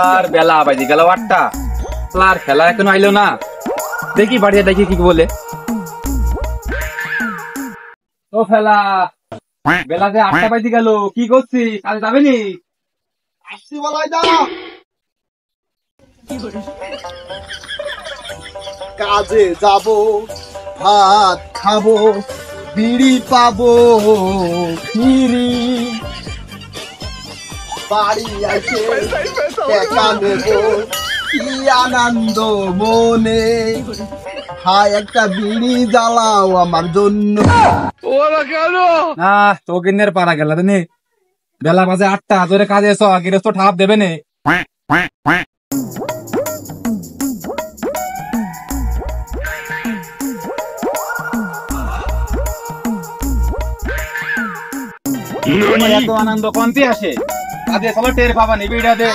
আর বেলা বাজে গেল 8টা, আর খেলা এখনো আইলো না। দেখি বাড়িতে দেখি কি বলে। ও ফেলা, বেলা যে 8টা বাজে গেল, কি করছিস? কাজে যাবে নি? আসছি বলাই দা, কাজে যাব, ভাত খাবো, বিড়ি পাবো, ফিরি বাড়ি আসে টাকা নেবো, কি আনন্দ মনে। ভাই একটা বিড়ি জ্বালাও আমার জন্য। না তো কিনের পারা গেল নে, বেলা বাজে 8টা, তোরে কাজে এসো, গৃহস্থ ঠাপ দেবে নে। এত আনন্দ কমতি আসে, কাজে চলো টের পাবা নি বিড়া দে।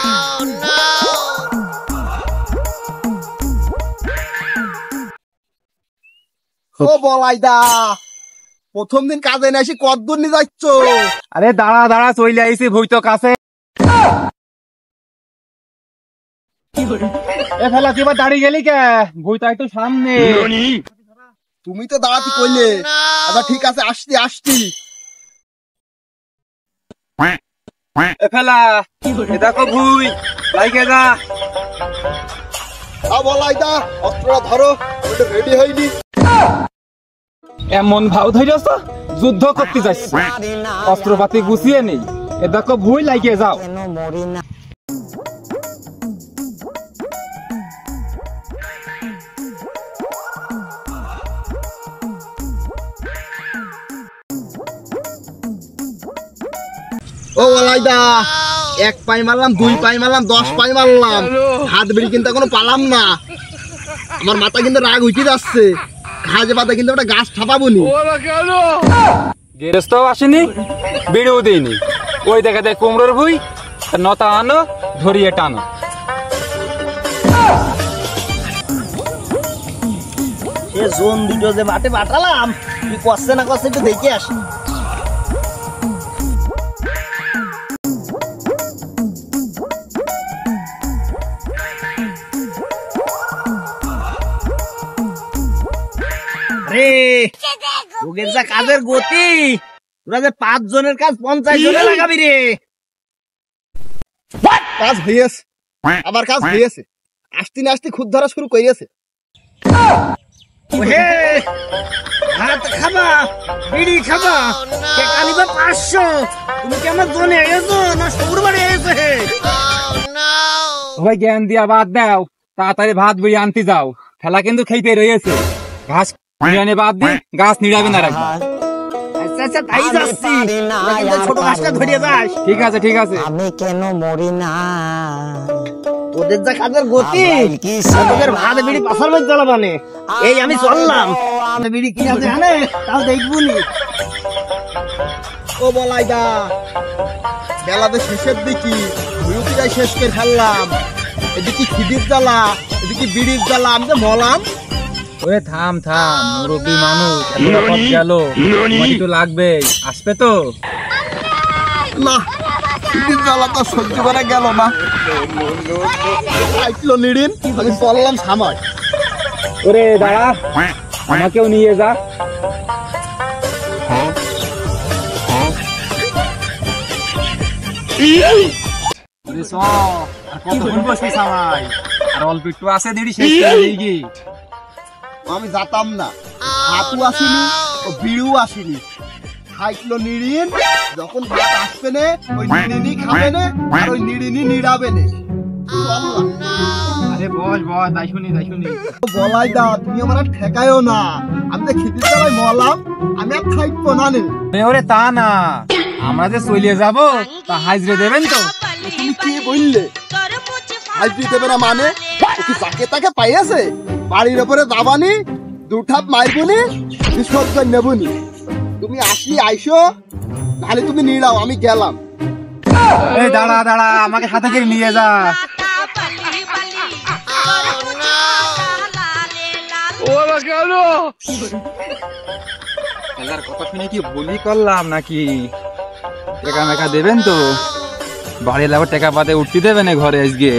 ও বলাই দা, প্রথম দিন কাজে না এসে কতদূর নিয়ে যাচ্ছ? আরে দাঁড়া দাঁড়া, চলে আইসি ভুই তো কাছে। এ ফেলা তুই দাঁড়িয়ে গেলি কে? ভুইটা একটু সামনে। তুমি তো দাঁড়াতে কইলে। আচ্ছা ঠিক আছে, আসছি আসছি। এ ফেলা, এ দেখো ভুই, লাইকে যা। বলাই দা, অস্ত্রটা ধরো, ওটা রেডি হয়নি। এমন ভাও ধরেছ, যুদ্ধ করতে যাচ্ছি, অস্ত্রপাতি গুছিয়ে নেই। এ দেখো ভুই, লাইকে যাও। ও বলাই দা, 1 পাই মারলাম, 2 পাই মারলাম, 10 পাই মারলাম, হাত বেড়ি কিন্তু এখনো পালাম না। আমার মাথা কিন্তু রাগ উঠে যাচ্ছে। ঘাজে পাতা কিন্তু একটা গাছ ঠাপাবনি। গেরস্তাও আসেনি, বিড়িও দিইনি। ওই দেখা যায় কুমড়োর ভুই, নতা আনো, ধরিয়ে টানো। সে জোন দুটো যে মাঠে পাঠালাম, কি করছে না করছে একটু দেখে আসি। যা কাজের গতি, তোরা যে 5 জনের কাজ 50 জনে লাগাবি রে। কাজ হয়েছে, আবার কাজ হয়েছে। আসতে না আসতে খুদ ধরা শুরু করেছে। ভাত খাবা, বিড়ি খাবা, টাকা নিবা 500। তুমি কি আমার জনে এসো না সবুর বাড়ি এসে? ভাই জ্ঞান দিয়া বাদ দাও, তাড়াতাড়ি ভাত বই আনতে যাও। খেলা কিন্তু খেতে রয়েছে। ঘাস নিড়ানে বাদ দিয়ে গাছ নিড়াবে না রাখবে। আচ্ছা আচ্ছা, তাই যাচ্ছি। ছোট গাছটা ধরিয়ে যাস। ঠিক আছে ঠিক আছে। আমি কেন মরি না? ওদের যা কাজের গতি, ওদের ভাত বিড়ি পাশার মধ্যে জ্বালাবানে। এই আমি চললাম, বিড়ি কি আছে আনে তাও দেখবুনি। ও বলাই দা, বেলা তো শেষের দিকে, রুটিটাই শেষ করে ফেললাম। এদিকে খিদির জ্বালা, এদিকে বিড়ির জ্বালা, আমি তো মলাম। ওরে থাম থাম, মুরব্বী মানুষ, গেল একটু লাগবে, আসবে তো না। খিদির জ্বালা তো সহ্য করা গেল না। নিড়িন, আমি চললাম সামাই। ওরে দাঁড়া, আমাকেও নিয়ে যা। অল্প একটু আছে, দিদি শেষ করে দিই। আমি যাতাম না, হাতু আসিনি, ও বিড়িও আসিনি। খাইছিল নিড়িন, যখন ভাত আসবে না, ওই নিড়িনি খাবে না, আর ওই নিড়িনি নিড়াবে না। আরে বস বস, তাই শুনি তাই শুনি। বলাই দা, তুমি আমার আর ঠেকায়ও না। আমি তো খিদির জ্বালায় মলাম, আমি আর থাকবো না নে। ওরে তা না, আমরা যে চলিয়ে যাব, তা হাজরে দেবেন তো? তুমি কি বললে? হাজরি দেবে না মানে? ও কি যাকে তাকে পাইয়াছে? বাড়ির ওপরে দাবানি, 2 ঠাপ মারবুনি, বিসর্জন নেবুনি। তুমি আসি আইসো, তাহলে তুমি নিড়াও, আমি গেলাম। এই দাঁড়া দাঁড়া, আমাকে সাথে করে নিয়ে যা। কথা শুনে কি ভুলই করলাম নাকি? একা মেকা দেবেন তো? বাড়ি এলে আবার টাকা পাতে উঠতে দেবে না ঘরে আজকে।